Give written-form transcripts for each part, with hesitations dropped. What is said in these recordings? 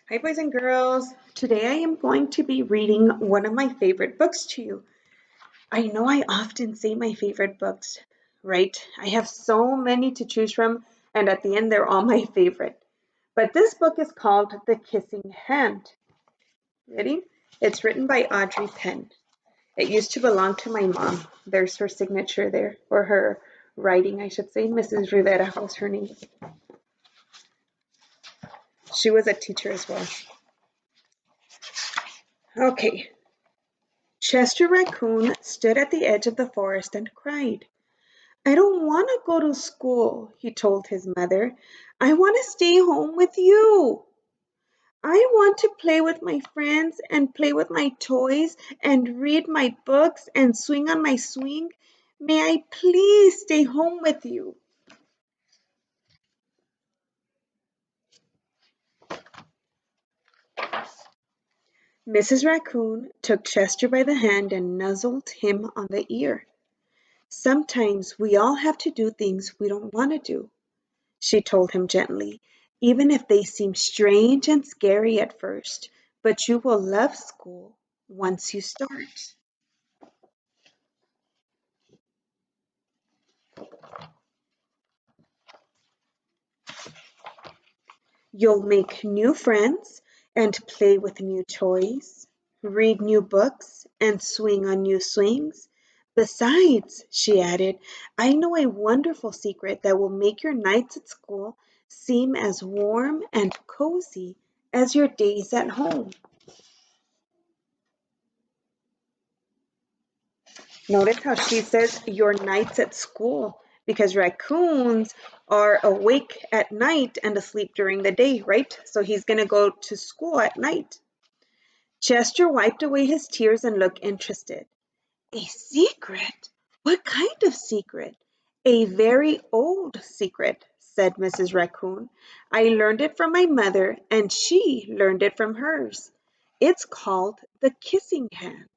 Hi, boys and girls. Today I am going to be reading one of my favorite books to you. I know I often say my favorite books, right? I have so many to choose from, and at the end, they're all my favorite. But this book is called The Kissing Hand. Ready? It's written by Audrey Penn. It used to belong to my mom. There's her signature there, or her writing, I should say. Mrs. Rivera was her name. She was a teacher as well. Okay, Chester Raccoon stood at the edge of the forest and cried. I don't want to go to school, he told his mother. I want to stay home with you. I want to play with my friends and play with my toys and read my books and swing on my swing. May I please stay home with you? Mrs. Raccoon took Chester by the hand and nuzzled him on the ear. Sometimes we all have to do things we don't want to do, she told him gently, even if they seem strange and scary at first, but you will love school once you start. You'll make new friends and play with new toys, read new books and swing on new swings. Besides, she added, I know a wonderful secret that will make your nights at school seem as warm and cozy as your days at home. Notice how she says your nights at school because raccoons are awake at night and asleep during the day, right? So he's going to go to school at night. Chester wiped away his tears and looked interested. A secret? What kind of secret? A very old secret, said Mrs. Raccoon. I learned it from my mother, and she learned it from hers. It's called the kissing hand.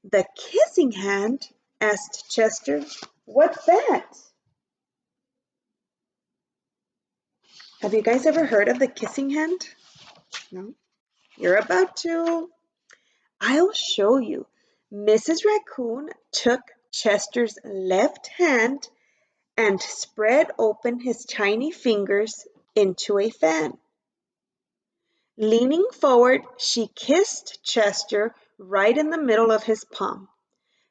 The kissing hand? Asked Chester. What's that? Have you guys ever heard of the kissing hand? No? You're about to. I'll show you. Mrs. Raccoon took Chester's left hand and spread open his tiny fingers into a fan. Leaning forward, she kissed Chester right in the middle of his palm.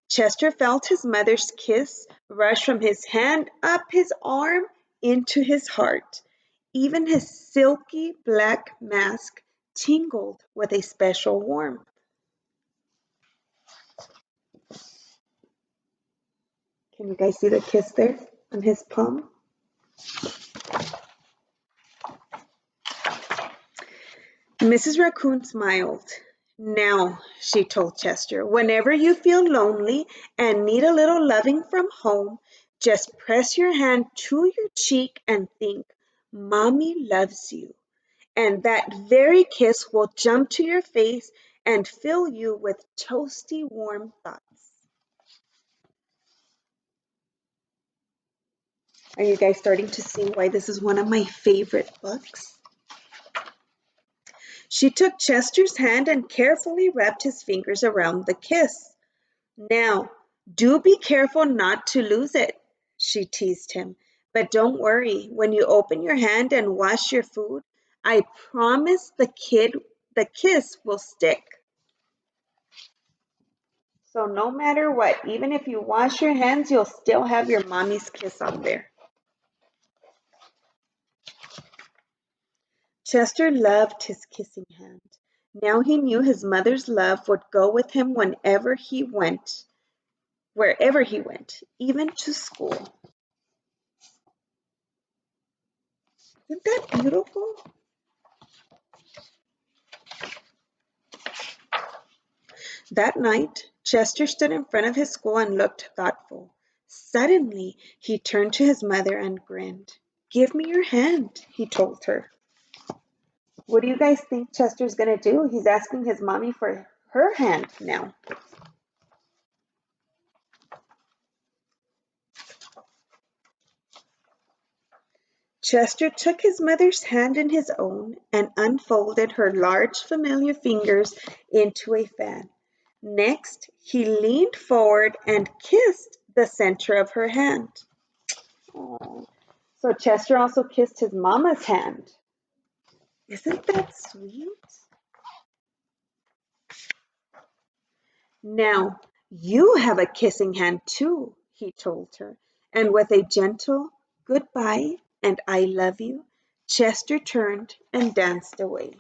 Chester felt his mother's kiss rush from his hand up his arm into his heart. Even his silky black mask tingled with a special warmth. Can you guys see the kiss there on his palm? Mrs. Raccoon smiled. Now, she told Chester, whenever you feel lonely and need a little loving from home, just press your hand to your cheek and think, Mommy loves you. And that very kiss will jump to your face and fill you with toasty warm thoughts. Are you guys starting to see why this is one of my favorite books? She took Chester's hand and carefully wrapped his fingers around the kiss. Now, do be careful not to lose it, she teased him. But don't worry, when you open your hand and wash your food, I promise the kiss will stick. So no matter what, even if you wash your hands, you'll still have your mommy's kiss on there. Chester loved his kissing hand. Now he knew his mother's love would go with him wherever he went, even to school. Isn't that beautiful? That night, Chester stood in front of his school and looked thoughtful. Suddenly, he turned to his mother and grinned. Give me your hand, he told her. What do you guys think Chester's gonna do? He's asking his mommy for her hand now. Chester took his mother's hand in his own and unfolded her large familiar fingers into a fan. Next, he leaned forward and kissed the center of her hand. Aw. So Chester also kissed his mama's hand. Isn't that sweet? Now, you have a kissing hand too, he told her, and with a gentle goodbye and I love you, Chester turned and danced away.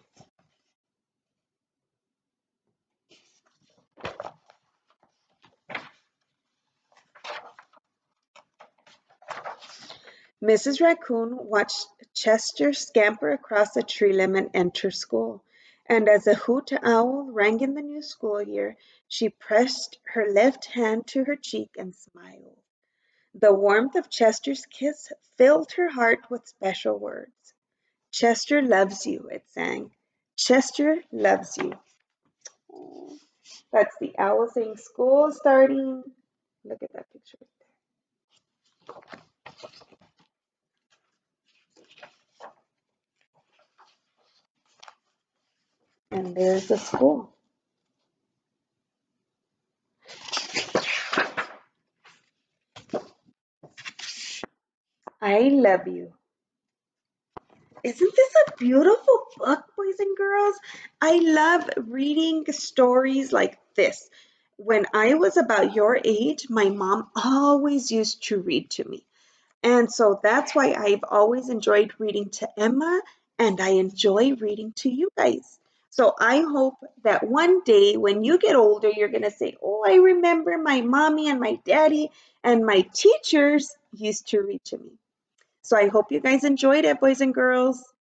Mrs. Raccoon watched Chester scamper across the tree limb and enter school, and as a hoot owl rang in the new school year, she pressed her left hand to her cheek and smiled. The warmth of Chester's kiss filled her heart with special words. Chester loves you, it sang. Chester loves you. Oh, that's the owl saying school starting. Look at that picture. And there's the school. I love you. Isn't this a beautiful book, boys and girls? I love reading stories like this. When I was about your age, my mom always used to read to me. And so that's why I've always enjoyed reading to Emma and I enjoy reading to you guys. So I hope that one day when you get older, you're going to say, oh, I remember my mommy and my daddy and my teachers used to read to me. So I hope you guys enjoyed it, boys and girls.